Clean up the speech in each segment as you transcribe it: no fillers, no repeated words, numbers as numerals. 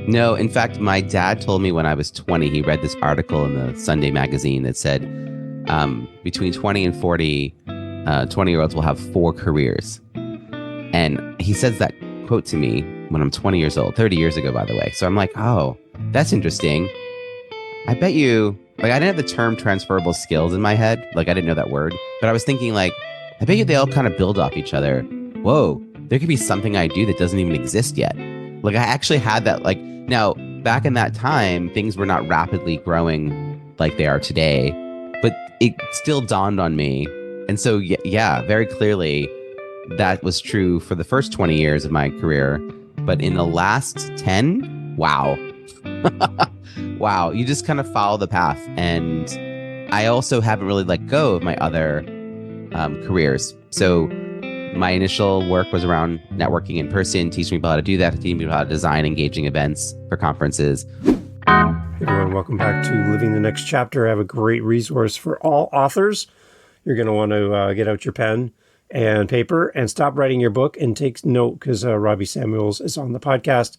No, in fact, my dad told me when I was 20, he read this article in the Sunday magazine that said between 20 and 40, 20-year-olds will have 4 careers. And he says that quote to me when I'm 20 years old, 30 years ago, by the way. So I'm like, oh, that's interesting. I bet you, like, I didn't have the term transferable skills in my head. Like, I didn't know that word. But I was thinking, like, I bet you they all kind of build off each other. Whoa, there could be something I do that doesn't even exist yet. Like, I actually had that, like, now, back in that time, things were not rapidly growing like they are today. But it still dawned on me. And so, yeah, very clearly, that was true for the first 20 years of my career. But in the last 10, wow. Wow, you just kind of follow the path. And I also haven't really let go of my other careers. So my initial work was around networking in person, teaching people how to do that, teaching people how to design engaging events for conferences. Hey everyone, welcome back to Living the Next Chapter. I have a great resource for all authors. You're going to want to get out your pen and paper and stop writing your book and take note because Robbie Samuels is on the podcast.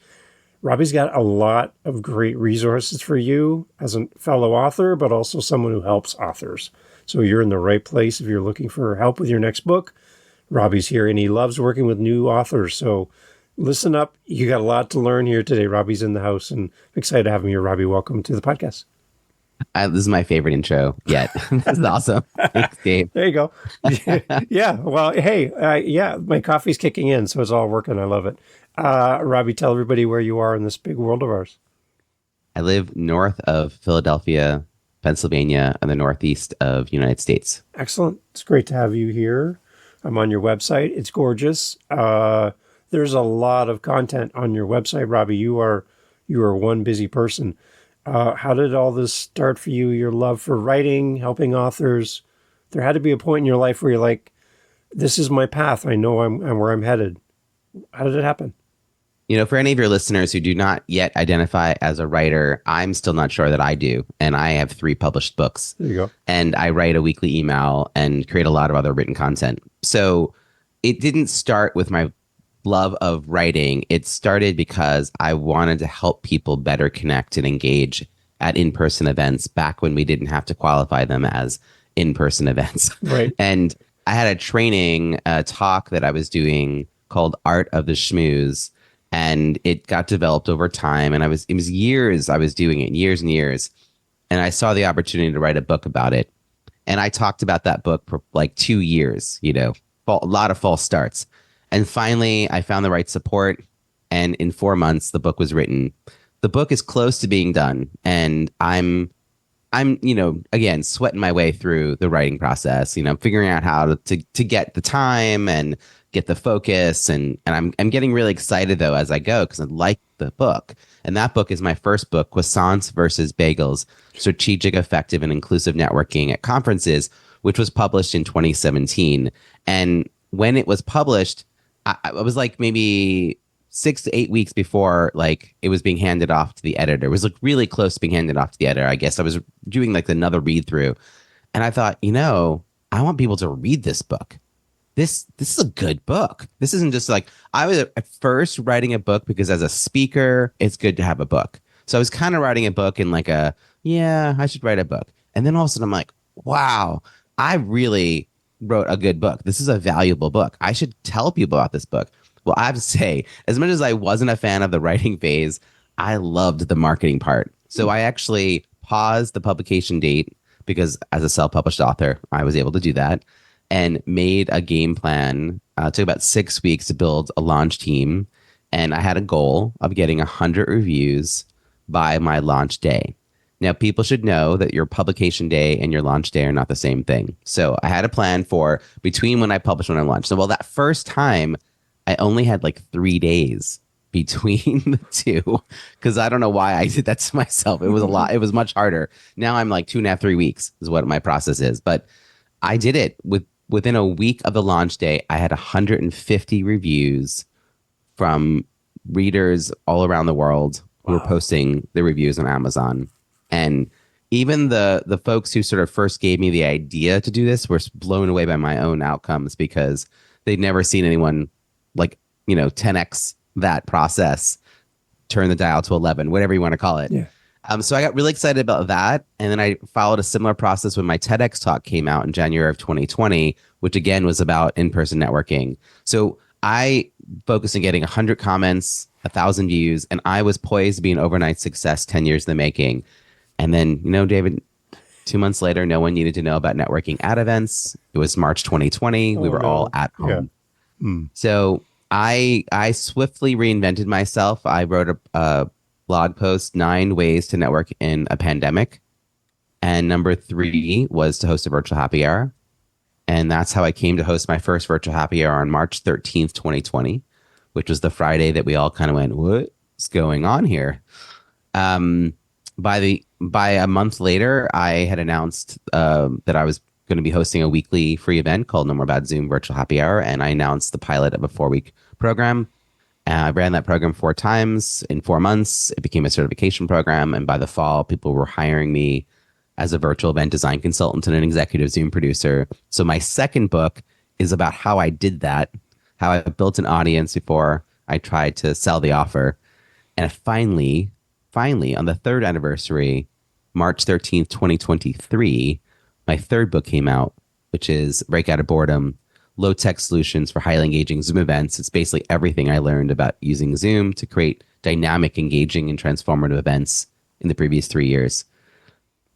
Robbie's got a lot of great resources for you as a fellow author, but also someone who helps authors. So you're in the right place if you're looking for help with your next book. Robbie's here and he loves working with new authors. So listen up. You got a lot to learn here today. Robbie's in the house and I'm excited to have him here. Robbie, welcome to the podcast. This is my favorite intro yet. This is awesome. Thanks, Dave. There you go. Yeah. Well, hey, my coffee's kicking in, so it's all working. I love it. Robbie, tell everybody where you are in this big world of ours. I live north of Philadelphia, Pennsylvania, and the northeast of the United States. Excellent. It's great to have you here. I'm on your website. It's gorgeous. There's a lot of content on your website, Robbie. You are one busy person. How did all this start for you? Your love for writing, helping authors. There had to be a point in your life where you're like, this is my path. I know I'm where I'm headed. How did it happen? You know, for any of your listeners who do not yet identify as a writer, I'm still not sure that I do. And I have 3 published books. There you go. And I write a weekly email and create a lot of other written content. So it didn't start with my love of writing. It started because I wanted to help people better connect and engage at in-person events back when we didn't have to qualify them as in-person events. Right. And I had a training talk that I was doing called Art of the Schmooze. And it got developed over time. And it was years I was doing it, years and years. And I saw the opportunity to write a book about it. And I talked about that book for like 2 years, you know, a lot of false starts. And finally, I found the right support. And in 4 months, the book was written. The book is close to being done. And I'm, you know, again, sweating my way through the writing process, you know, figuring out how to get the time and get the focus. And I'm getting really excited, though, as I go, because I like the book. And that book is my first book, Croissants versus Bagels, Strategic, Effective, and Inclusive Networking at Conferences, which was published in 2017. And when it was published, I was like maybe 6 to 8 weeks before like it was being handed off to the editor. It was like really close to being handed off to the editor. I guess I was doing like another read through. And I thought, you know, I want people to read this book. This is a good book. This isn't just like, I was at first writing a book because as a speaker, it's good to have a book. So I was kind of writing a book in like I should write a book. And then all of a sudden I'm like, wow, I really wrote a good book. This is a valuable book. I should tell people about this book. Well, I have to say, as much as I wasn't a fan of the writing phase, I loved the marketing part. So I actually paused the publication date because as a self-published author, I was able to do that. And made a game plan. It took about 6 weeks to build a launch team. And I had a goal of getting 100 reviews by my launch day. Now, people should know that your publication day and your launch day are not the same thing. So I had a plan for between when I published and when I launched. So, well, that first time, I only had like 3 days between the two because I don't know why I did that to myself. It was a lot. It was much harder. Now I'm like 2.5, 3 weeks is what my process is. But I did it within a week of the launch day. I had 150 reviews from readers all around the world who were posting the reviews on Amazon. And even the folks who sort of first gave me the idea to do this were blown away by my own outcomes because they'd never seen anyone like, 10x that process turn the dial to 11, whatever you want to call it. Yeah. So I got really excited about that. And then I followed a similar process when my TEDx talk came out in January of 2020, which again was about in-person networking. So I focused on getting 100 comments, 1,000 views, and I was poised to be an overnight success 10 years in the making. And then, David, 2 months later, no one needed to know about networking at events. It was March 2020. We were all at home. Yeah. So I swiftly reinvented myself. I wrote a blog post, 9 ways to network in a pandemic. And number 3 was to host a virtual happy hour. And that's how I came to host my first virtual happy hour on March 13th, 2020, which was the Friday that we all kind of went, what's going on here? By a month later, I had announced that I was going to be hosting a weekly free event called No More Bad Zoom Virtual Happy Hour. And I announced the pilot of a 4-week program. I ran that program 4 times in 4 months. It became a certification program. And by the fall, people were hiring me as a virtual event design consultant and an executive Zoom producer. So my second book is about how I did that, how I built an audience before I tried to sell the offer. And finally, on the 3rd anniversary, March 13th, 2023, my 3rd book came out, which is Break Out of Boredom, Low-Tech Solutions for Highly Engaging Zoom Events. It's basically everything I learned about using Zoom to create dynamic, engaging, and transformative events in the previous 3 years.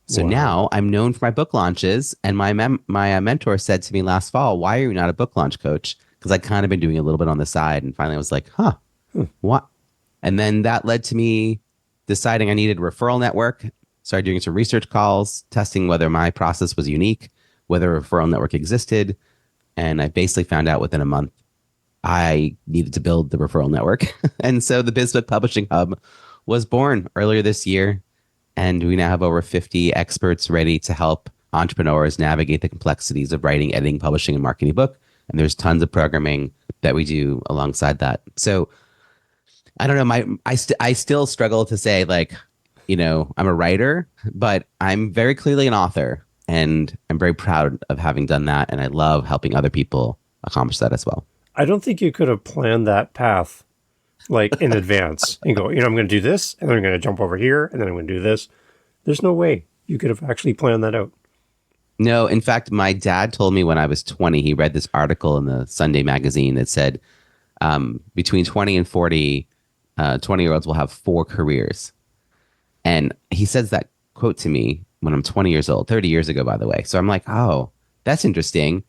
So now I'm known for my book launches, and my mentor said to me last fall, why are you not a book launch coach? Because I kind of been doing a little bit on the side, and finally I was like, what? And then that led to me deciding I needed a referral network, started doing some research calls, testing whether my process was unique, whether a referral network existed. And I basically found out within a month I needed to build the referral network. And so the Biz Book Publishing Hub was born earlier this year. And we now have over 50 experts ready to help entrepreneurs navigate the complexities of writing, editing, publishing, and marketing a book. And there's tons of programming that we do alongside that. So I don't know. I still struggle to say, like, I'm a writer, but I'm very clearly an author, and I'm very proud of having done that. And I love helping other people accomplish that as well. I don't think you could have planned that path like in advance and go, I'm going to do this, and then I'm going to jump over here, and then I'm going to do this. There's no way you could have actually planned that out. No, in fact, my dad told me when I was 20, he read this article in the Sunday magazine that said between 20 and 40, 20-year-olds will have 4 careers. And he says that quote to me when I'm 20 years old, 30 years ago, by the way. So I'm like, oh, that's interesting.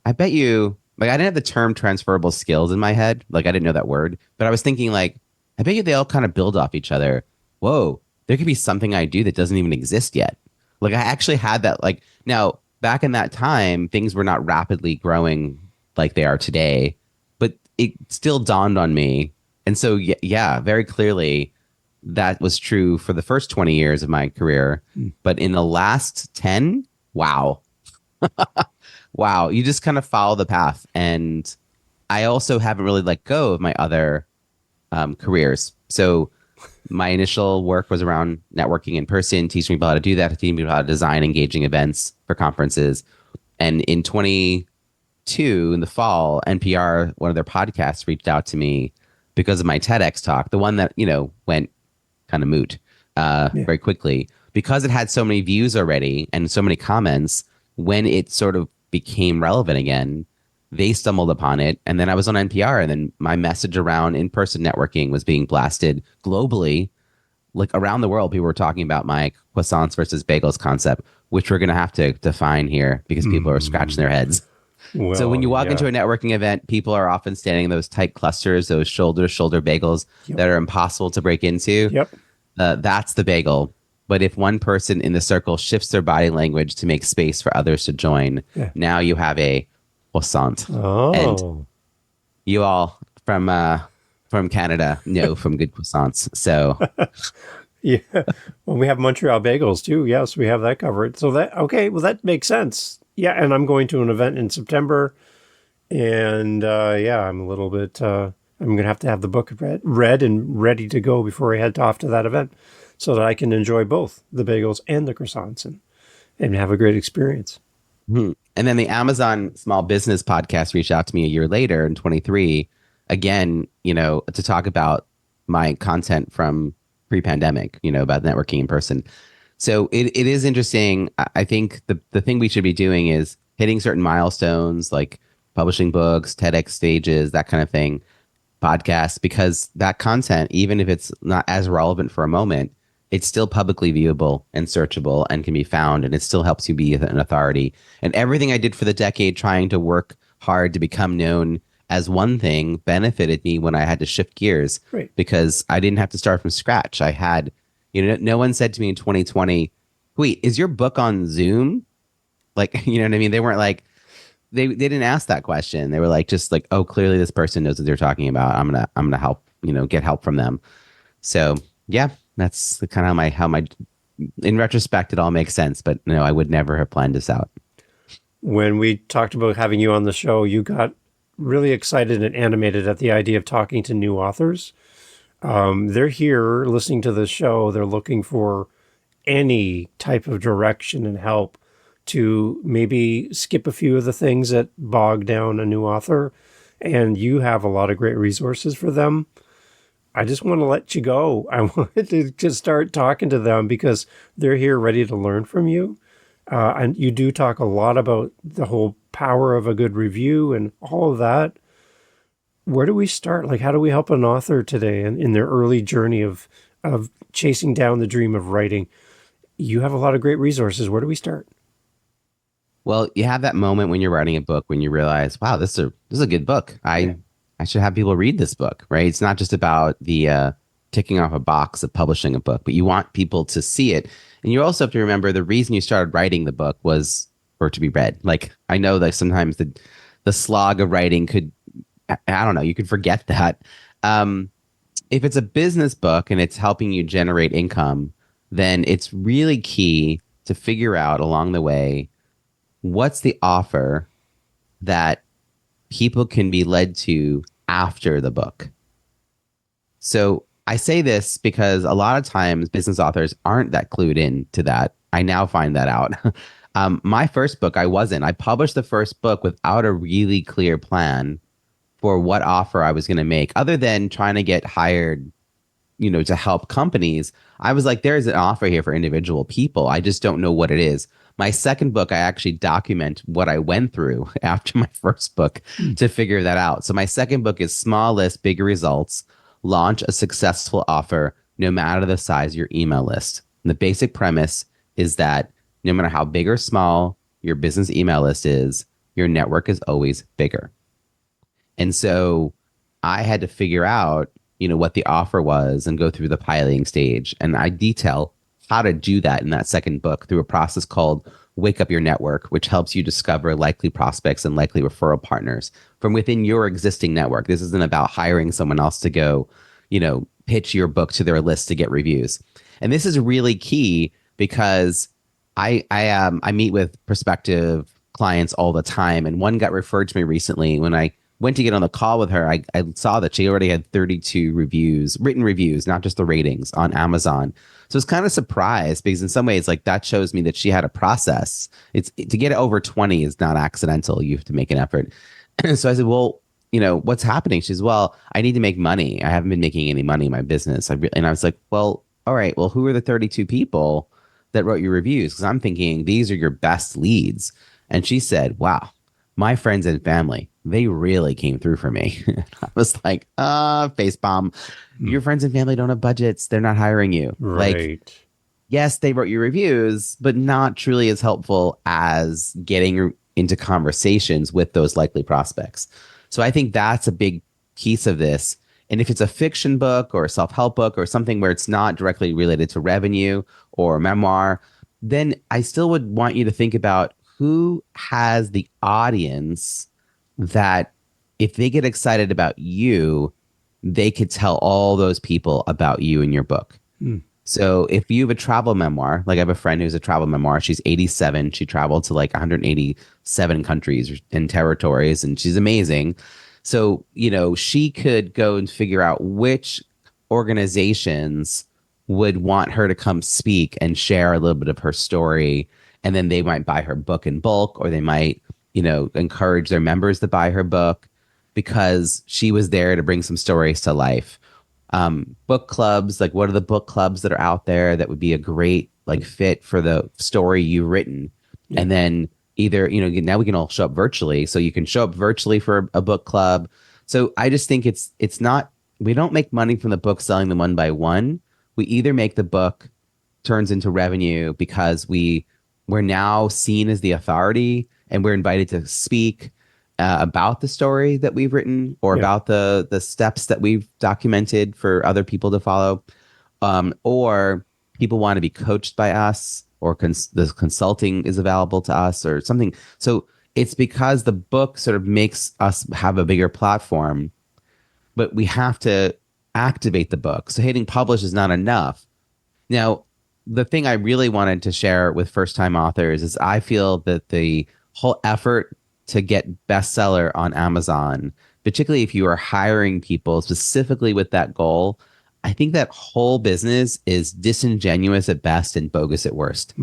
I bet you, like, I didn't have the term transferable skills in my head. Like, I didn't know that word, but I was thinking, like, I bet you they all kind of build off each other. Whoa, there could be something I do that doesn't even exist yet. Like, I actually had that, like, now back in that time, things were not rapidly growing like they are today, but it still dawned on me. And so, yeah, very clearly that was true for the first 20 years of my career. But in the last 10, wow. Wow, you just kind of follow the path. And I also haven't really let go of my other careers. So my initial work was around networking in person, teaching people how to do that, teaching people how to design engaging events for conferences. And in 22, in the fall, NPR, one of their podcasts, reached out to me because of my TEDx talk, the one that, went kind of moot very quickly. Because it had so many views already and so many comments, when it sort of became relevant again, they stumbled upon it. And then I was on NPR, and then my message around in-person networking was being blasted globally. Like, around the world, people were talking about my croissants versus bagels concept, which we're going to have to define here because people are scratching their heads. Well, so when you walk into a networking event, people are often standing in those tight clusters, those shoulder-to-shoulder bagels that are impossible to break into. That's the bagel. But if one person in the circle shifts their body language to make space for others to join, now you have a croissant. Oh. And you all from Canada know from good croissants. So yeah. Well, we have Montreal bagels too. Yes, we have that covered. So that makes sense. Yeah, and I'm going to an event in September, and I'm a little bit. I'm going to have the book read and ready to go before I head off to that event, so that I can enjoy both the bagels and the croissants and have a great experience. And then the Amazon Small Business Podcast reached out to me a year later in 23, again, to talk about my content from pre-pandemic, about networking in person. So it is interesting. I think the thing we should be doing is hitting certain milestones like publishing books, TEDx stages, that kind of thing, podcasts, because that content, even if it's not as relevant for a moment, it's still publicly viewable and searchable and can be found, and it still helps you be an authority. And everything I did for the decade trying to work hard to become known as one thing benefited me when I had to shift gears Right. because I didn't have to start from scratch. I had, no one said to me in 2020, wait, is your book on Zoom? Like, you know what I mean? They weren't like, they didn't ask that question. They were like, just like, oh, clearly this person knows what they're talking about. I'm gonna help, get help from them. So yeah, that's kind of how my in retrospect it all makes sense. But no, I would never have planned this out. When we talked about having you on the show, you got really excited and animated at the idea of talking to new authors. They're here listening to the show. They're looking for any type of direction and help to maybe skip a few of the things that bog down a new author. And you have a lot of great resources for them. I just want to let you go. I wanted to just start talking to them because they're here ready to learn from you. And you do talk a lot about the whole power of a good review and all of that. Where do we start? Like, how do we help an author today in their early journey of chasing down the dream of writing? You have a lot of great resources. Where do we start? Well, you have that moment when you're writing a book when you realize, wow, this is a good book. I should have people read this book, right? It's not just about the ticking off a box of publishing a book, but you want people to see it. And you also have to remember the reason you started writing the book was for it to be read. Like, I know that sometimes the slog of writing could, I don't know, you could forget that. If it's a business book and it's helping you generate income, then it's really key to figure out along the way, what's the offer that people can be led to after the book. So I say this because a lot of times business authors aren't that clued in to that. I now find that out. My first book, I wasn't. I published the first book without a really clear plan for what offer I was going to make, other than trying to get hired, to help companies. I was like, there's an offer here for individual people. I just don't know what it is. My second book, I actually document what I went through after my first book to figure that out. So my second book is Small List, Big Results, Launch a Successful Offer, no matter the size of your email list. And the basic premise is that no matter how big or small your business email list is, your network is always bigger. And so I had to figure out, what the offer was and go through the piloting stage. And I detail how to do that in that second book through a process called Wake Up Your Network, which helps you discover likely prospects and likely referral partners from within your existing network. This isn't about hiring someone else to go, pitch your book to their list to get reviews. And this is really key because I meet with prospective clients all the time. And one got referred to me recently. When I went to get on the call with her, I saw that she already had 32 written reviews, not just the ratings, on Amazon. So I was kind of surprised because in some ways, like, that shows me that she had a process. To get it over 20 is not accidental. You have to make an effort. So I said, well, what's happening? She says, well, I need to make money. I haven't been making any money in my business. And I was like, well, all right, well, who are the 32 people that wrote your reviews? Because I'm thinking these are your best leads. And she said, wow, my friends and family, they really came through for me. I was like, face palm. Your friends and family don't have budgets. They're not hiring you. Right. Like, yes, they wrote your reviews, but not truly as helpful as getting into conversations with those likely prospects. So I think that's a big piece of this. And if it's a fiction book or a self-help book or something where it's not directly related to revenue or memoir, then I still would want you to think about who has the audience that if they get excited about you, they could tell all those people about you in your book. So if you have a travel memoir, like I have a friend who's a travel memoir, she's 87. She traveled to like 187 countries and territories, and she's amazing. So, she could go and figure out which organizations would want her to come speak and share a little bit of her story. And then they might buy her book in bulk, or they might, encourage their members to buy her book because she was there to bring some stories to life. book clubs, like what are the book clubs that are out there that would be a great like fit for the story you've written. Yeah. And then either, now we can all show up virtually. So you can show up virtually for a book club. So I just think it's not, we don't make money from the book selling them one by one. We either make the book turns into revenue because we're now seen as the authority and we're invited to speak about the story that we've written or Yeah. about the steps that we've documented for other people to follow, or people want to be coached by us, or the consulting is available to us, or something. So it's because the book sort of makes us have a bigger platform, but we have to activate the book. So hitting publish is not enough. Now, the thing I really wanted to share with first time authors is I feel that the whole effort to get bestseller on Amazon, particularly if you are hiring people specifically with that goal, I think that whole business is disingenuous at best and bogus at worst.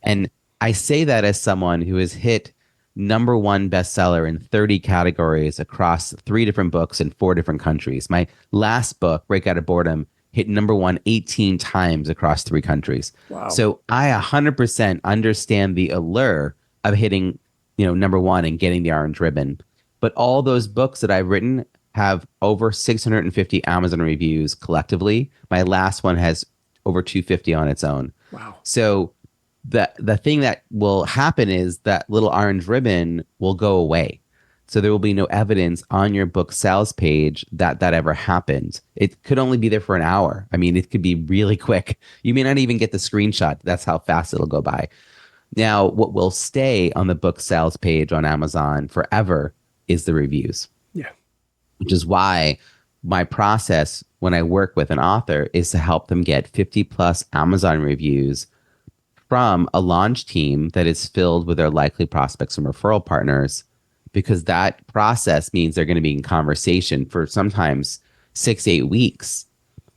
And I say that as someone who has hit number one bestseller in 30 categories across 3 different books in 4 different countries. My last book, Break Out of Boredom, hit number one 18 times across 3 countries. Wow. So I 100% understand the allure of hitting, number one and getting the orange ribbon. But all those books that I've written have over 650 Amazon reviews collectively. My last one has over 250 on its own. Wow. So the thing that will happen is that little orange ribbon will go away. So there will be no evidence on your book sales page that ever happened. It could only be there for an hour. I mean, it could be really quick. You may not even get the screenshot. That's how fast it'll go by. Now, what will stay on the book sales page on Amazon forever is the reviews. Yeah. Which is why my process when I work with an author is to help them get 50 plus Amazon reviews from a launch team that is filled with their likely prospects and referral partners, because that process means they're going to be in conversation for sometimes 6-8 weeks.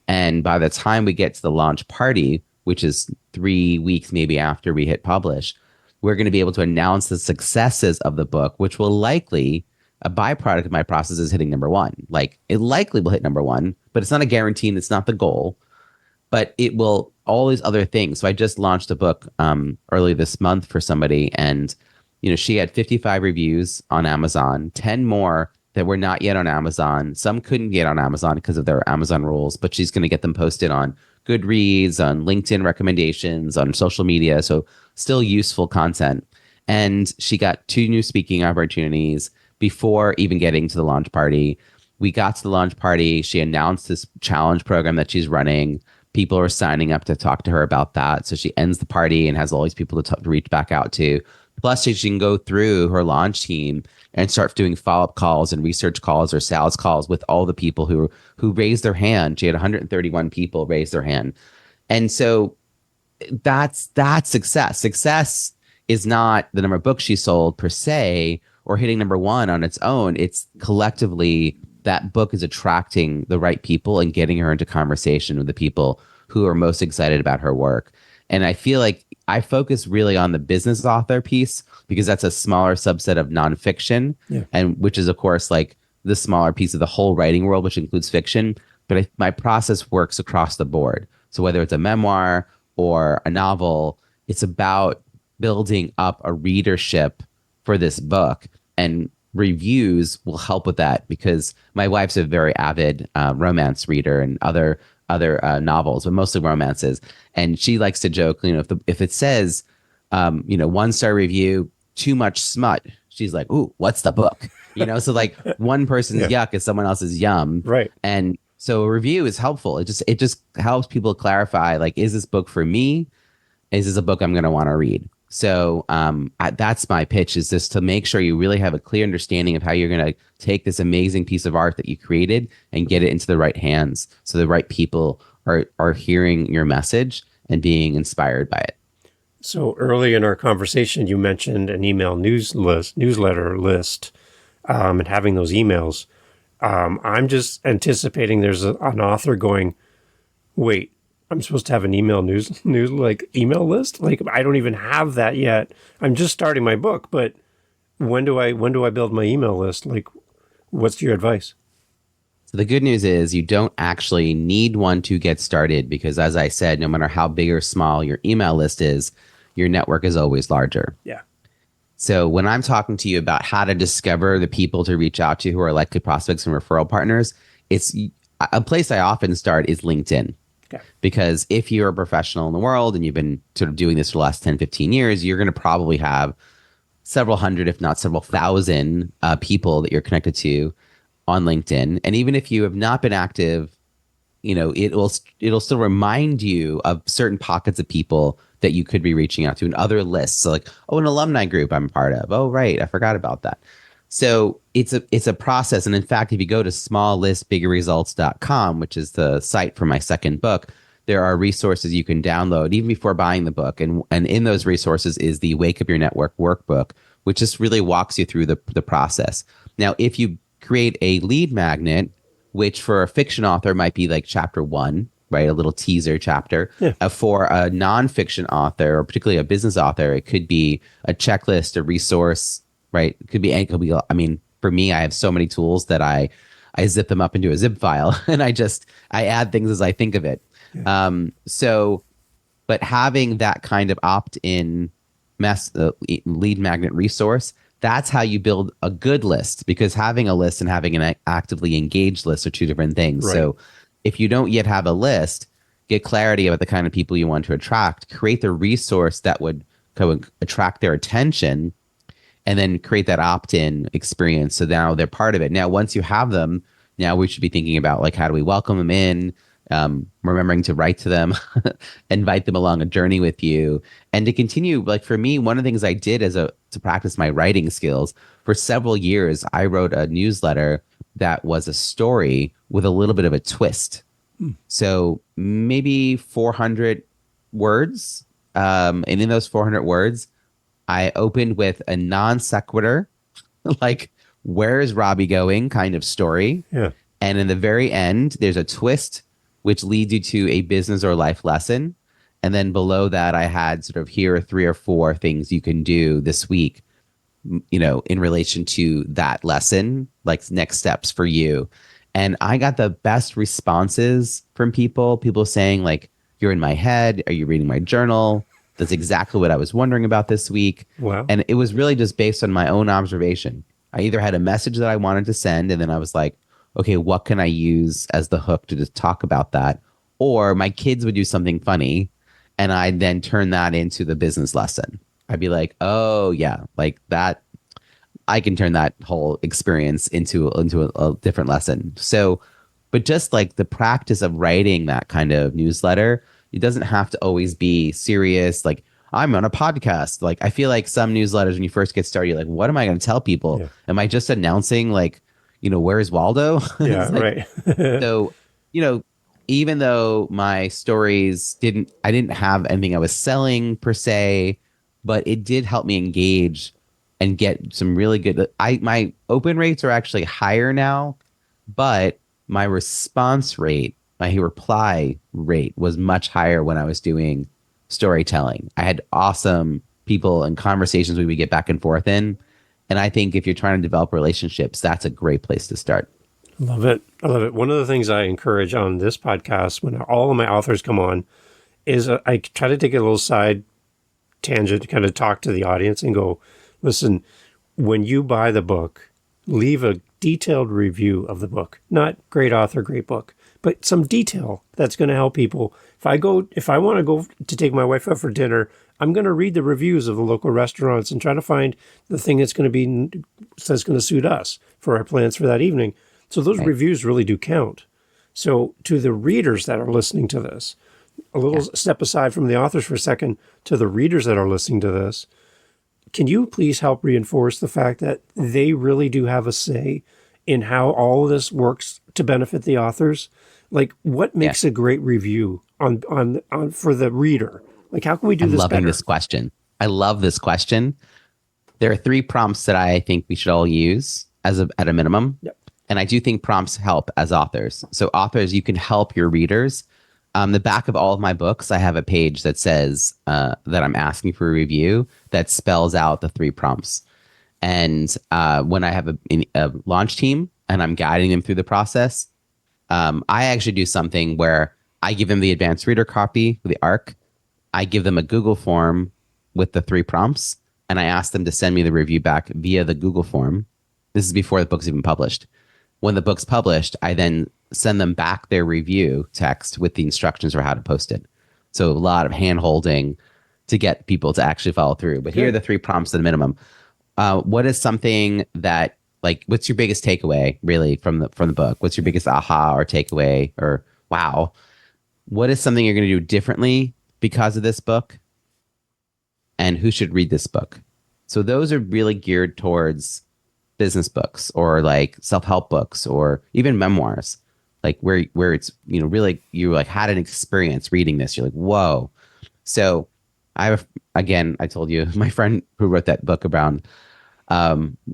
And by the time we get to the launch party, which is 3 weeks maybe after we hit publish, we're going to be able to announce the successes of the book, which will likely, a byproduct of my process is hitting number one. Like it likely will hit number one, but it's not a guarantee and it's not the goal, but it will, all these other things. So I just launched a book early this month for somebody, and she had 55 reviews on Amazon, 10 more that were not yet on Amazon. Some couldn't get on Amazon because of their Amazon rules, but she's going to get them posted on Goodreads, on LinkedIn recommendations, on social media. So still useful content. And she got 2 new speaking opportunities before even getting to the launch party. We got to the launch party. She announced this challenge program that she's running. People are signing up to talk to her about that. So she ends the party and has all these people to reach back out to. Plus, she can go through her launch team and start doing follow-up calls and research calls or sales calls with all the people who raised their hand. She had 131 people raise their hand. And so that's success. Success is not the number of books she sold per se or hitting number one on its own. It's collectively that book is attracting the right people and getting her into conversation with the people who are most excited about her work. And I feel like I focus really on the business author piece because that's a smaller subset of nonfiction, and which is, of course, like the smaller piece of the whole writing world, which includes fiction. But my process works across the board. So whether it's a memoir or a novel, it's about building up a readership for this book. And reviews will help with that because my wife's a very avid romance reader and other novels, but mostly romances. And she likes to joke, if it says, 1-star review, too much smut, she's like, ooh, what's the book? So like one person's yuck is someone else's yum. Right. And so a review is helpful. It just helps people clarify, like, is this book for me? Is this a book I'm going to want to read? So that's my pitch, is just to make sure you really have a clear understanding of how you're going to take this amazing piece of art that you created and get it into the right hands so the right people are hearing your message and being inspired by it. So early in our conversation, you mentioned an email newsletter list, and having those emails. I'm just anticipating there's an author going, wait, I'm supposed to have an email email list? Like, I don't even have that yet. I'm just starting my book, but when do I build my email list? Like, what's your advice? The good news is you don't actually need one to get started because, as I said, no matter how big or small your email list is, your network is always larger. Yeah. So when I'm talking to you about how to discover the people to reach out to who are likely prospects and referral partners, it's a place I often start is LinkedIn. Okay. Because if you're a professional in the world and you've been sort of doing this for the last 10, 15 years, you're going to probably have several hundred, if not several thousand people that you're connected to on LinkedIn. And even if you have not been active, it'll still remind you of certain pockets of people that you could be reaching out to in other lists. So like, oh, an alumni group I'm a part of. Oh, right. I forgot about that. So it's a process. And in fact, if you go to smalllistbiggerresults.com, which is the site for my second book, there are resources you can download even before buying the book. And in those resources is the Wake Up Your Network workbook, which just really walks you through the process. Now, if you create a lead magnet, which for a fiction author might be like chapter 1, right? A little teaser chapter. Yeah. For a nonfiction author, or particularly a business author, it could be a checklist, a resource, right? It could be, I mean, for me, I have so many tools that I zip them up into a zip file and I add things as I think of it. Yeah. But having that kind of opt-in lead magnet resource, that's how you build a good list, because having a list and having an actively engaged list are two different things. Right. So if you don't yet have a list, get clarity about the kind of people you want to attract, create the resource that would attract their attention, and then create that opt-in experience. So now they're part of it. Now, once you have them, now we should be thinking about like, how do we welcome them in? Remembering to write to them, invite them along a journey with you, and to continue. Like for me, one of the things I did to practice my writing skills for several years, I wrote a newsletter that was a story with a little bit of a twist. So maybe 400 words. And in those 400 words, I opened with a non sequitur, like, where is Robbie going kind of story. Yeah. And in the very end, there's a twist which leads you to a business or life lesson. And then below that, I had sort of, here are 3 or 4 things you can do this week, in relation to that lesson, like next steps for you. And I got the best responses from people saying like, you're in my head. Are you reading my journal? That's exactly what I was wondering about this week. Wow. And it was really just based on my own observation. I either had a message that I wanted to send, and then I was like, okay, what can I use as the hook to just talk about that? Or my kids would do something funny, and I'd then turn that into the business lesson. I'd be like, oh yeah, like that, I can turn that whole experience into a different lesson. So, but just like the practice of writing that kind of newsletter, it doesn't have to always be serious. Like, I'm on a podcast. Like, I feel like some newsletters, when you first get started, you're like, what am I going to tell people? Yeah. Am I just announcing like, where's Waldo? Yeah, like, right. So, even though my stories I didn't have anything I was selling per se, but it did help me engage and get some really good. My open rates are actually higher now, but my response rate, my reply rate was much higher when I was doing storytelling. I had awesome people and conversations we would get back and forth in. And I think if you're trying to develop relationships, that's a great place to start. Love it. I love it. One of the things I encourage on this podcast when all of my authors come on is I try to take a little side tangent to kind of talk to the audience and go, listen, when you buy the book, leave a detailed review of the book. Not great author, great book, but some detail that's going to help people. If I want to go to take my wife out for dinner, I'm going to read the reviews of the local restaurants and try to find the thing that's going to suit us for our plans for that evening. So those reviews really do count. So to the readers that are listening to this, a little step aside from the authors for a second, to the readers that are listening to this, can you please help reinforce the fact that they really do have a say in how all of this works to benefit the authors? Like, what makes a great review on for the reader? Like, how can we do this better? I'm loving this question. I love this question. There are 3 prompts that I think we should all use at a minimum. Yep. And I do think prompts help as authors. So authors, you can help your readers. The back of all of my books, I have a page that says that I'm asking for a review that spells out the 3 prompts. And when I have a launch team and I'm guiding them through the process, I actually do something where I give them the advanced reader copy, the ARC. I give them a Google form with the 3 prompts, and I ask them to send me the review back via the Google form. This is before the book's even published. When the book's published, I then send them back their review text with the instructions for how to post it. So a lot of hand holding to get people to actually follow through. But here are the 3 prompts at a minimum. What is something that, like, what's your biggest takeaway really from the book? What's your biggest aha or takeaway or wow? What is something you're going to do differently because of this book? And who should read this book? So those are really geared towards business books or like self-help books or even memoirs, like where it's, really you like had an experience reading this. You're like, whoa. So again, I told you my friend who wrote that book around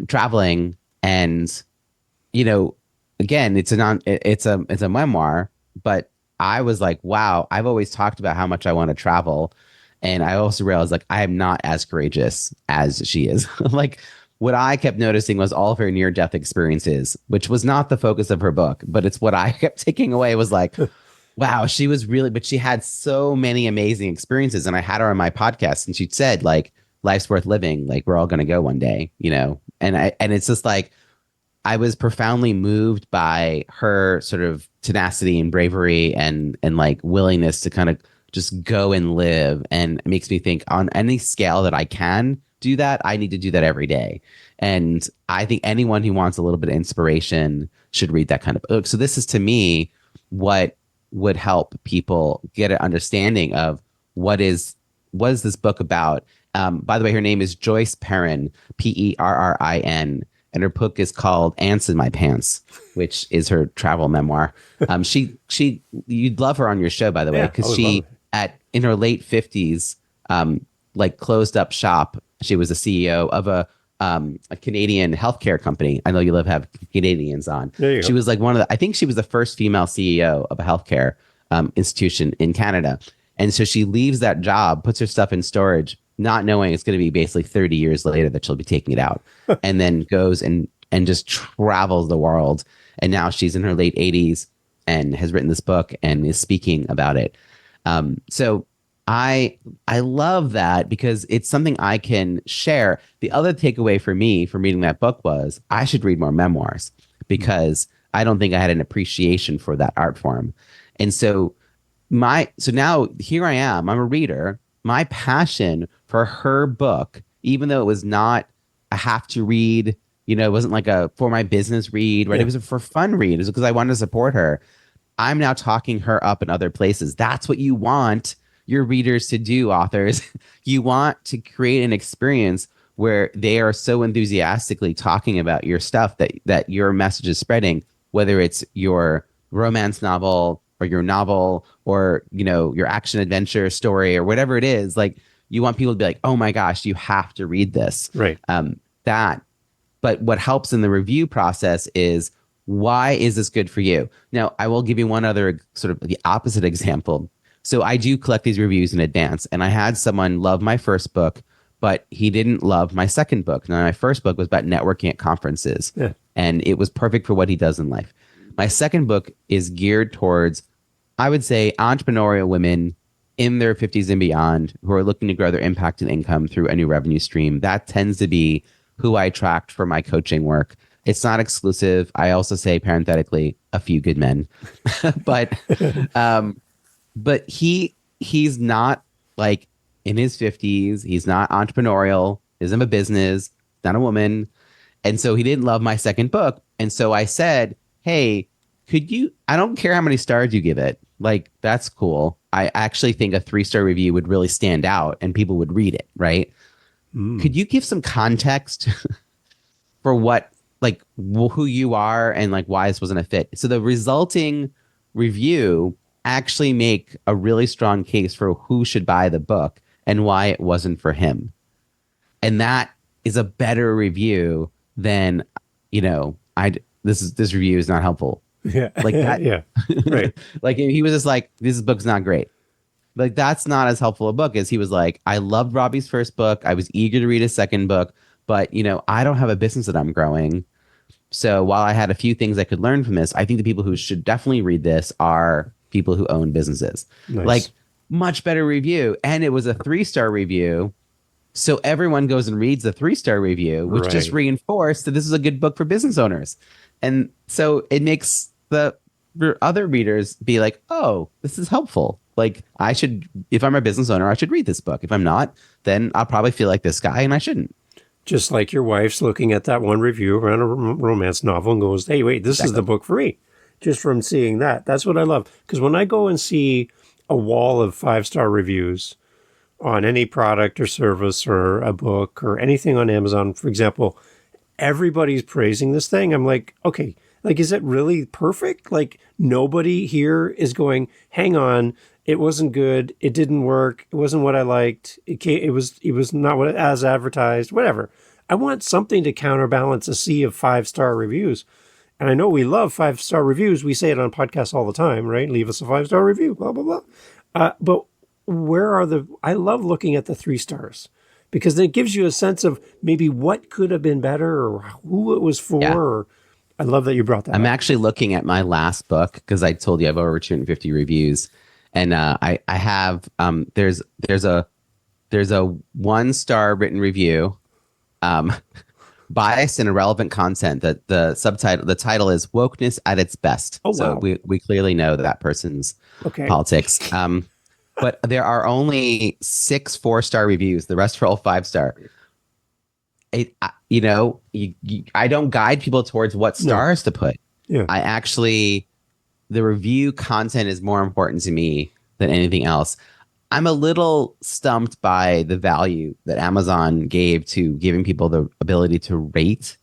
traveling, and again, it's a memoir, but I was like, wow, I've always talked about how much I want to travel. And I also realized like I am not as courageous as she is. Like what I kept noticing was all of her near-death experiences, which was not the focus of her book, but it's what I kept taking away was like, wow, she was really, but she had so many amazing experiences. And I had her on my podcast and she said like, life's worth living. Like we're all going to go one day, and it's just like, I was profoundly moved by her sort of tenacity and bravery and like willingness to kind of just go and live. And it makes me think on any scale that I can do that, I need to do that every day. And I think anyone who wants a little bit of inspiration should read that kind of book. So this is to me what would help people get an understanding of what is this book about. By the way, her name is Joyce Perrin, Perrin. And her book is called Ants in My Pants, which is her travel memoir. You'd love her on your show, by the way, because she in her late 50s, like closed up shop. She was a CEO of a Canadian healthcare company. I know you have Canadians on. She was like I think she was the first female CEO of a healthcare institution in Canada. And so she leaves that job, puts her stuff in storage, not knowing it's going to be basically 30 years later that she'll be taking it out, and then goes and just travels the world. And now she's in her late 80s and has written this book and is speaking about it. So I love that because it's something I can share. The other takeaway for me from reading that book was I should read more memoirs because I don't think I had an appreciation for that art form. And so now here I am, I'm a reader. My passion for her book, even though it was not a have to read, it wasn't like a for my business read, right? Yeah. It was a for fun read. It was because I wanted to support her. I'm now talking her up in other places. That's what you want your readers to do, authors. You want to create an experience where they are so enthusiastically talking about your stuff that your message is spreading, whether it's your romance novel or your novel or, your action adventure story or whatever it is. Like you want people to be like, oh my gosh, you have to read this. Right. But what helps in the review process is, why is this good for you? Now, I will give you one other sort of the opposite example. So I do collect these reviews in advance, and I had someone love my first book, but he didn't love my second book. Now, my first book was about networking at conferences, and it was perfect for what he does in life. My second book is geared towards, I would say, entrepreneurial women in their 50s and beyond who are looking to grow their impact and income through a new revenue stream. That tends to be who I attract for my coaching work. It's not exclusive. I also say parenthetically, a few good men, but he's not like in his 50s. He's not entrepreneurial. He doesn't have a business, not a woman. And so he didn't love my second book. And so I said, hey, I don't care how many stars you give it. Like, that's cool. I actually think a 3-star review would really stand out and people would read it, right? Could you give some context for who you are and like why this wasn't a fit? So the resulting review actually make a really strong case for who should buy the book and why it wasn't for him. And that is a better review than, this review is not helpful. Yeah. Like that. Yeah. Right. Like he was just like, this book's not great. Like that's not as helpful a book as he was like, I loved Robbie's first book. I was eager to read his second book, but I don't have a business that I'm growing. So while I had a few things I could learn from this, I think the people who should definitely read this are people who own businesses. Like, Nice. much better review. And it was a 3-star review. So everyone goes and reads the 3-star review, which just Right. reinforced that this is a good book for business owners. And so it makes the other readers be like, oh, this is helpful. Like, I should, if I'm a business owner, I should read this book. If I'm not, then I'll probably feel like this guy and I shouldn't. Just like your wife's looking at that one review around a romance novel and goes, hey, wait, this is the Exactly. book for me. Just from seeing that. That's what I love. Because when I go and see a wall of 5-star reviews on any product or service or a book or anything on Amazon, for example, everybody's praising this thing. I'm like, okay, like, is it really perfect? Like, nobody here is going, hang on, it wasn't good, it didn't work, it wasn't what I liked, it was not what as advertised, whatever. I want something to counterbalance a sea of 5-star reviews. And I know we love 5-star reviews. We say it on podcasts all the time, right? Leave us a 5-star review, blah, blah, blah. But where are I love looking at the 3 stars because it gives you a sense of maybe what could have been better or who it was for. Yeah. Or, I love that you brought that I'm up. actually looking at my last book because I told you I have over 250 reviews. And I have there's a 1-star written review, um, biased and irrelevant content. That the title is Wokeness at its Best. Oh, So wow. we clearly know that person's Okay. politics. But there are only 6 4-star reviews. The rest are all 5-star. I don't guide people towards what No. stars to put. Yeah. I actually, the review content is more important to me than anything else. I'm a little stumped by the value that Amazon gave to giving people the ability to rate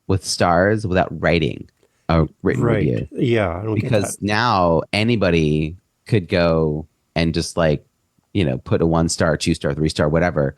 with stars without writing a written Right. review. Yeah. I don't get Because that. now anybody could go and just put a 1-star, 2-star, 3-star, whatever.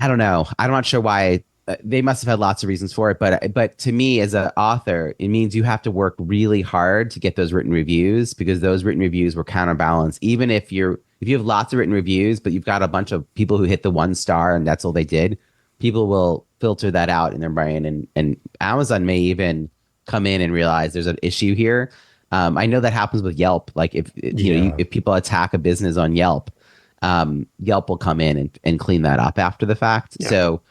I don't know. I'm not sure why. They must have had lots of reasons for it, but to me as an author, it means you have to work really hard to get those written reviews because those written reviews were counterbalanced. Even if you have lots of written reviews, but you've got a bunch of people who hit the 1-star and that's all they did, people will filter that out in their brain, and Amazon may even come in and realize there's an issue here. I know that happens with Yelp. Like if people attack a business on Yelp, Yelp will come in and clean that up after the fact. Yeah. So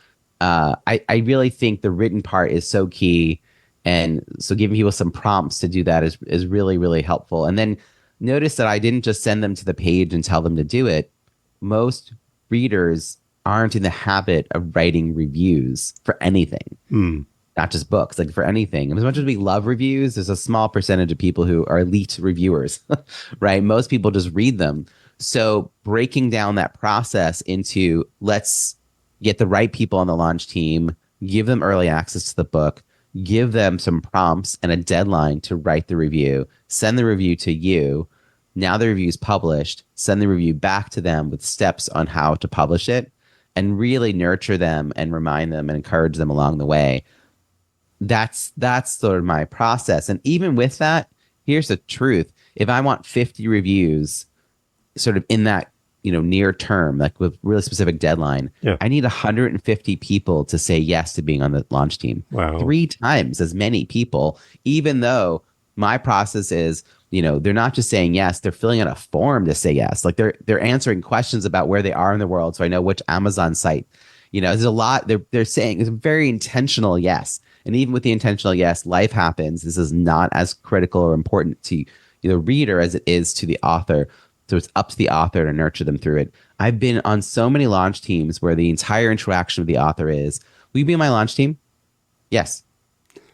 I really think the written part is so key. And so giving people some prompts to do that is really, really helpful. And then notice that I didn't just send them to the page and tell them to do it. Most readers aren't in the habit of writing reviews for anything, not just books, like for anything. And as much as we love reviews, there's a small percentage of people who are elite reviewers, right? Most people just read them. So breaking down that process into let's get the right people on the launch team, give them early access to the book, give them some prompts and a deadline to write the review, send the review to you. Now the review is published, send the review back to them with steps on how to publish it and really nurture them and remind them and encourage them along the way. That's sort of my process. And even with that, here's the truth. If I want 50 reviews sort of in that near term, like with really specific deadline, Yeah. I need 150 people to say yes to being on the launch team. Wow. 3 times as many people, even though my process is, they're not just saying yes, they're filling out a form to say yes. Like they're answering questions about where they are in the world. So I know which Amazon site, there's a lot they're saying it's a very intentional yes. And even with the intentional yes, life happens. This is not as critical or important to the reader as it is to the author. So it's up to the author to nurture them through it. I've been on so many launch teams where the entire interaction with the author is, will you be on my launch team? Yes.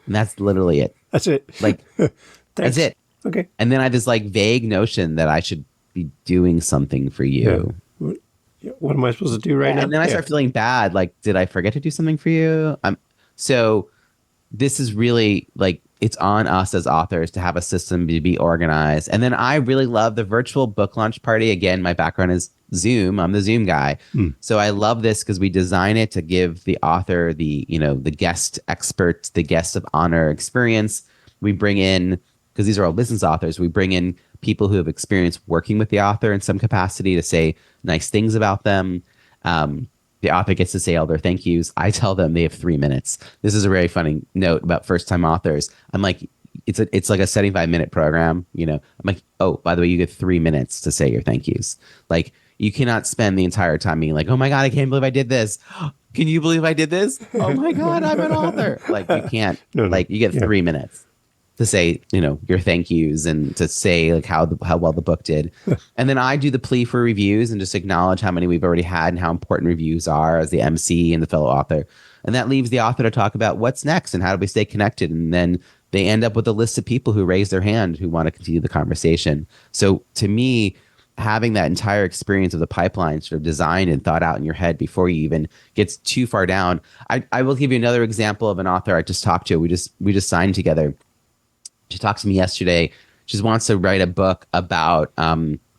And that's literally it. That's it. Like, Thanks. that's it. Okay. And then I have this vague notion that I should be doing something for you. Yeah. What am I supposed to do right now? And then I start feeling bad. Like, did I forget to do something for you? So this is really it's on us as authors to have a system to be organized. And then I really love the virtual book launch party. Again, my background is Zoom. I'm the Zoom guy. So I love this because we design it to give the author the guest expert, the guest of honor experience. We bring in, because these are all business authors, we bring in people who have experience working with the author in some capacity to say nice things about them. The author gets to say all their thank yous. I tell them they have 3 minutes. This is a very funny note about first time authors. I'm like, it's like a 75-minute program. I'm like, oh, by the way, you get 3 minutes to say your thank yous. Like, you cannot spend the entire time being like, oh my God, I can't believe I did this. Can you believe I did this? Oh my God, I'm an author. Like, you can't, No, no. like, you get Yeah. 3 minutes to say, your thank yous and to say like how well the book did. And then I do the plea for reviews and just acknowledge how many we've already had and how important reviews are as the MC and the fellow author. And that leaves the author to talk about what's next and how do we stay connected. And then they end up with a list of people who raise their hand who want to continue the conversation. So to me, having that entire experience of the pipeline sort of designed and thought out in your head before you even gets too far down. I will give you another example of an author I just talked to. We just signed together. She talked to me yesterday. She just wants to write a book about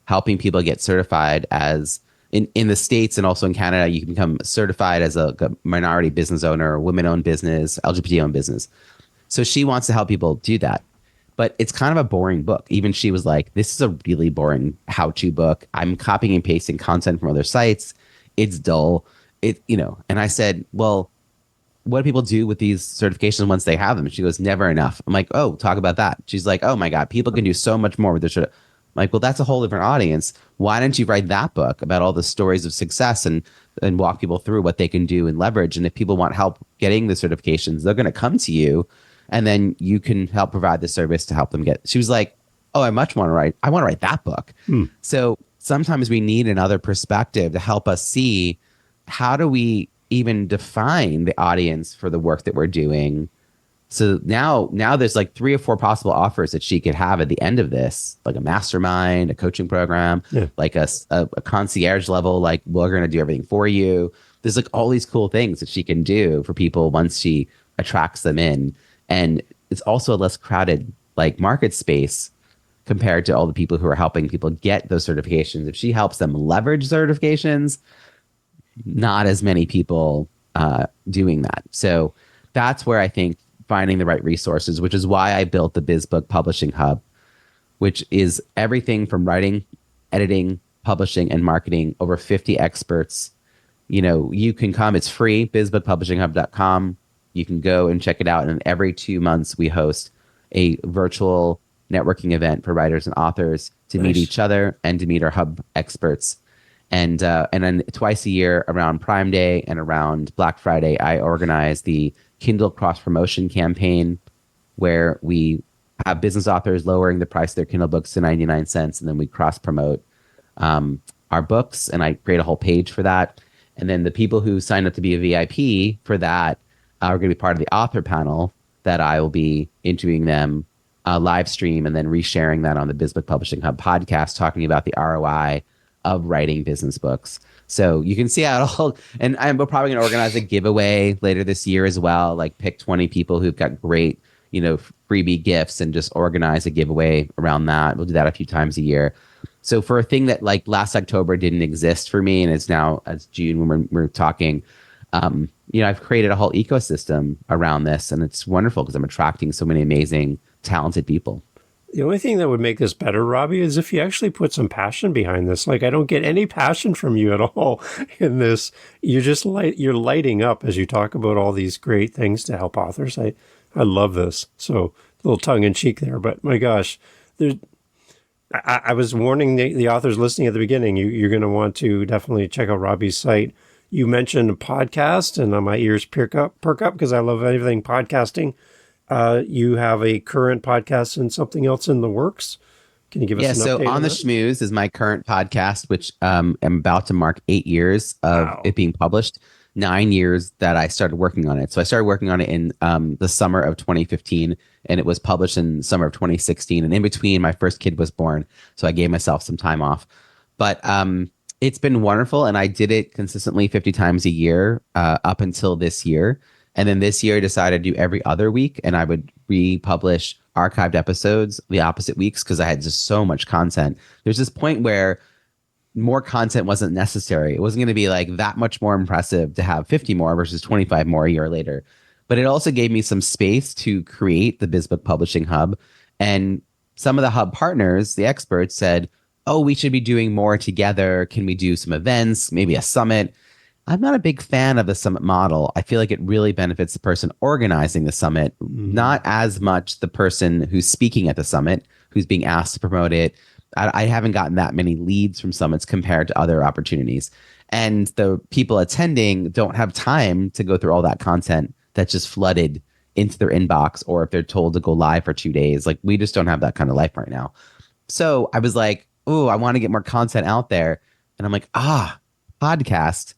helping people get certified as in the States and also in Canada. You can become certified as a minority business owner, women-owned business, LGBT-owned business. So she wants to help people do that. But it's kind of a boring book. Even she was like, this is a really boring how-to book. I'm copying and pasting content from other sites. It's dull. And I said, well, what do people do with these certifications once they have them? She goes, never enough. I'm like, oh, talk about that. She's like, oh my God, people can do so much more with their. I'm like, well, that's a whole different audience. Why don't you write that book about all the stories of success and walk people through what they can do and leverage? And if people want help getting the certifications, they're going to come to you, and then you can help provide the service to help them get. She was like, oh, I want to write that book. So sometimes we need another perspective to help us see how do we even define the audience for the work that we're doing. So now there's like 3 or 4 possible offers that she could have at the end of this, like a mastermind, a coaching program, like a concierge level, like we're going to do everything for you. There's like all these cool things that she can do for people once she attracts them in. And it's also a less crowded like market space compared to all the people who are helping people get those certifications. If she helps them leverage certifications, not as many people doing that. So that's where I think finding the right resources, which is why I built the Biz Book Publishing Hub, which is everything from writing, editing, publishing, and marketing. Over 50 experts. You can come. It's free, bizbookpublishinghub.com. You can go and check it out. And every 2 months, we host a virtual networking event for writers and authors to meet each other and to meet our hub experts. And then twice a year around Prime Day and around Black Friday, I organize the Kindle cross promotion campaign where we have business authors lowering the price of their Kindle books to 99 cents. And then we cross promote our books, and I create a whole page for that. And then the people who sign up to be a VIP for that are going to be part of the author panel that I will be interviewing them live stream and then resharing that on the Biz Book Publishing Hub podcast, talking about the ROI of writing business books. So you can see how it all, and we're probably going to organize a giveaway later this year as well, like pick 20 people who've got great, freebie gifts and just organize a giveaway around that. We'll do that a few times a year. So for a thing that like last October didn't exist for me, and it's now as June when we're talking, I've created a whole ecosystem around this, and it's wonderful because I'm attracting so many amazing, talented people. The only thing that would make this better, Robbie, is if you actually put some passion behind this. Like, I don't get any passion from you at all in this. You're lighting up as you talk about all these great things to help authors. I love this. So a little tongue in cheek there, but my gosh, I was warning the authors listening at the beginning. You're going to want to definitely check out Robbie's site. You mentioned a podcast, and my ears perk up because I love everything podcasting. You have a current podcast and something else in the works. Can you give us an update? So On the Schmooze is my current podcast, which I'm about to mark 8 years of it being published. 9 years that I started working on it. So I started working on it in the summer of 2015, and it was published in summer of 2016. And in between, my first kid was born, so I gave myself some time off. But it's been wonderful, and I did it consistently 50 times a year up until this year. And then this year I decided to do every other week, and I would republish archived episodes the opposite weeks because I had just so much content. There's this point where more content wasn't necessary. It wasn't going to be like that much more impressive to have 50 more versus 25 more a year later. But it also gave me some space to create the Biz Book Publishing Hub. And some of the hub partners, the experts, said, oh, we should be doing more together. Can we do some events, maybe a summit? I'm not a big fan of the summit model. I feel like it really benefits the person organizing the summit, not as much the person who's speaking at the summit, who's being asked to promote it. I haven't gotten that many leads from summits compared to other opportunities. And the people attending don't have time to go through all that content that's just flooded into their inbox, or if they're told to go live for 2 days. Like, we just don't have that kind of life right now. So I was like, oh, I want to get more content out there. And I'm like, podcast.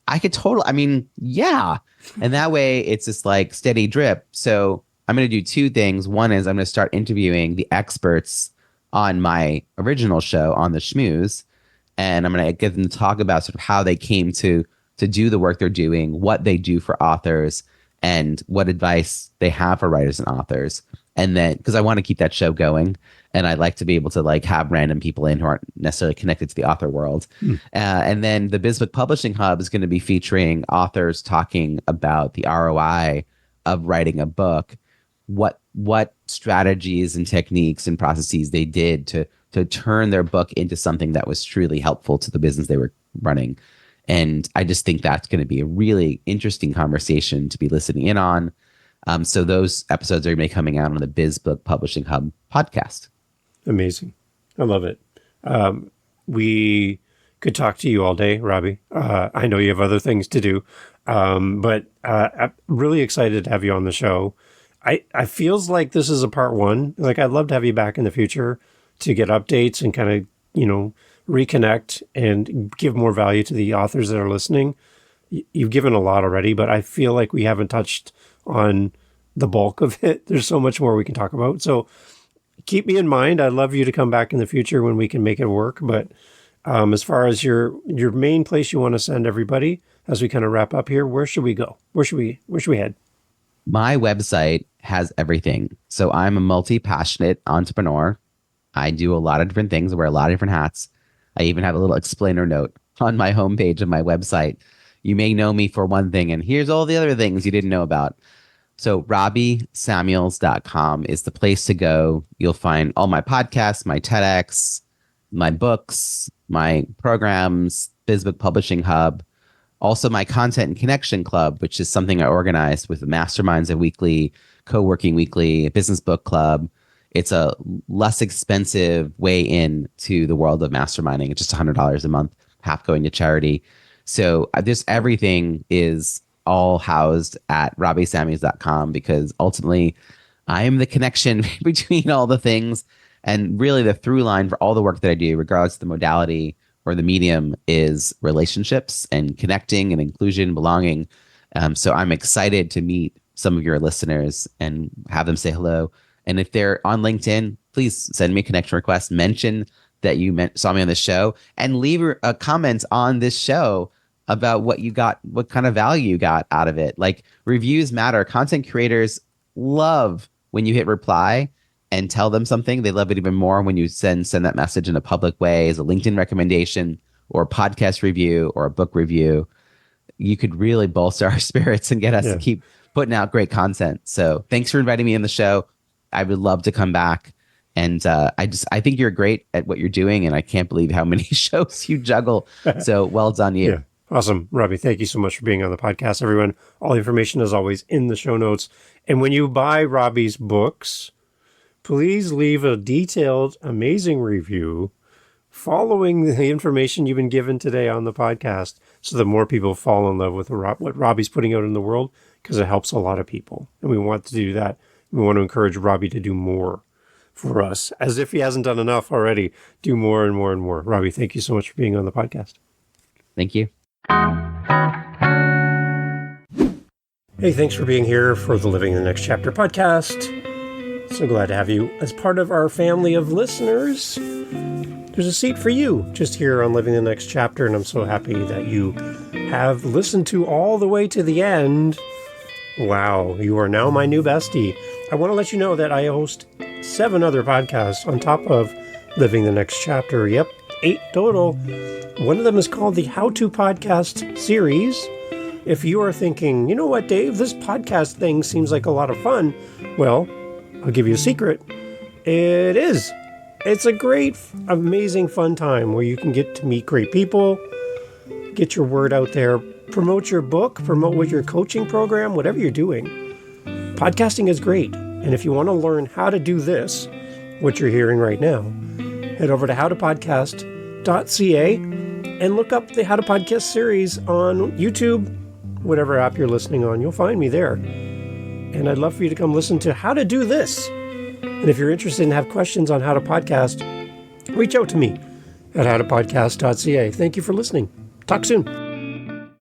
I could totally, I mean, yeah. And that way it's just like steady drip. So I'm going to do two things. One is I'm going to start interviewing the experts on my original show on the Schmooze. And I'm going to get them to talk about sort of how they came to do the work they're doing, what they do for authors, and what advice they have for writers and authors. And then, because I want to keep that show going, and I'd like to be able to like have random people in who aren't necessarily connected to the author world. And then the Biz Book Publishing Hub is going to be featuring authors talking about the ROI of writing a book, what strategies and techniques and processes they did to turn their book into something that was truly helpful to the business they were running. And I just think that's going to be a really interesting conversation to be listening in on. So those episodes are going to be coming out on the Biz Book Publishing Hub podcast. Amazing. I love it. We could talk to you all day, Robbie. I know you have other things to do, but I'm really excited to have you on the show. I feels like this is a part one. Like, I'd love to have you back in the future to get updates and kind of, reconnect and give more value to the authors that are listening. You've given a lot already, but I feel like we haven't touched on the bulk of it. There's so much more we can talk about. So keep me in mind. I'd love you to come back in the future when we can make it work. But as far as your main place you want to send everybody, as we kind of wrap up here, where should we go? Where should we head? My website has everything. So I'm a multi-passionate entrepreneur. I do a lot of different things. I wear a lot of different hats. I even have a little explainer note on my homepage of my website. You may know me for one thing, and here's all the other things you didn't know about. So RobbieSamuels.com is the place to go. You'll find all my podcasts, my TEDx, my books, my programs, Biz Book Publishing Hub, also my Content and Connection Club, which is something I organize with Masterminds Weekly, Co-working Weekly, a business book club. It's a less expensive way in to the world of masterminding. It's just $100 a month, half going to charity. So this everything is all housed at RobbieSamuels.com, because ultimately I am the connection between all the things, and really the through line for all the work that I do, regardless of the modality or the medium, is relationships and connecting and inclusion, belonging. So I'm excited to meet some of your listeners and have them say hello. And if they're on LinkedIn, please send me a connection request, mention that you saw me on the show, and leave a comment on this show about what you got, what kind of value you got out of it. Like, reviews matter. Content creators love when you hit reply and tell them something. They love it even more when you send that message in a public way, as a LinkedIn recommendation or a podcast review or a book review. You could really bolster our spirits and get us to keep putting out great content. So thanks for inviting me on the show. I would love to come back. And I think you're great at what you're doing, and I can't believe how many shows you juggle. So well done, you. Yeah. Awesome. Robbie, thank you so much for being on the podcast, everyone. All the information is always in the show notes. And when you buy Robbie's books, please leave a detailed, amazing review following the information you've been given today on the podcast, so that more people fall in love with what Robbie's putting out in the world, because it helps a lot of people. And we want to do that. We want to encourage Robbie to do more for us, as if he hasn't done enough already. Do more and more and more. Robbie, thank you so much for being on the podcast. Thank you. Hey, thanks for being here for the Living the Next Chapter podcast. So glad to have you as part of our family of listeners. There's a seat for you just here on Living the Next Chapter, and I'm so happy that you have listened to all the way to the end. Wow, you are now my new bestie. I want to let you know that I host 7 other podcasts on top of Living the Next Chapter. Yep, 8 total. One of them is called the How To Podcast series. If you are thinking, you know what, Dave, this podcast thing seems like a lot of fun, well, I'll give you a secret. It is. It's a great, amazing, fun time where you can get to meet great people, get your word out there, promote your book, promote with your coaching program, whatever you're doing. Podcasting is great. And if you want to learn how to do this, what you're hearing right now, head over to howtopodcast.ca and look up the How to Podcast series on YouTube, whatever app you're listening on. You'll find me there. And I'd love for you to come listen to how to do this. And if you're interested and have questions on how to podcast, reach out to me at howtopodcast.ca. Thank you for listening. Talk soon.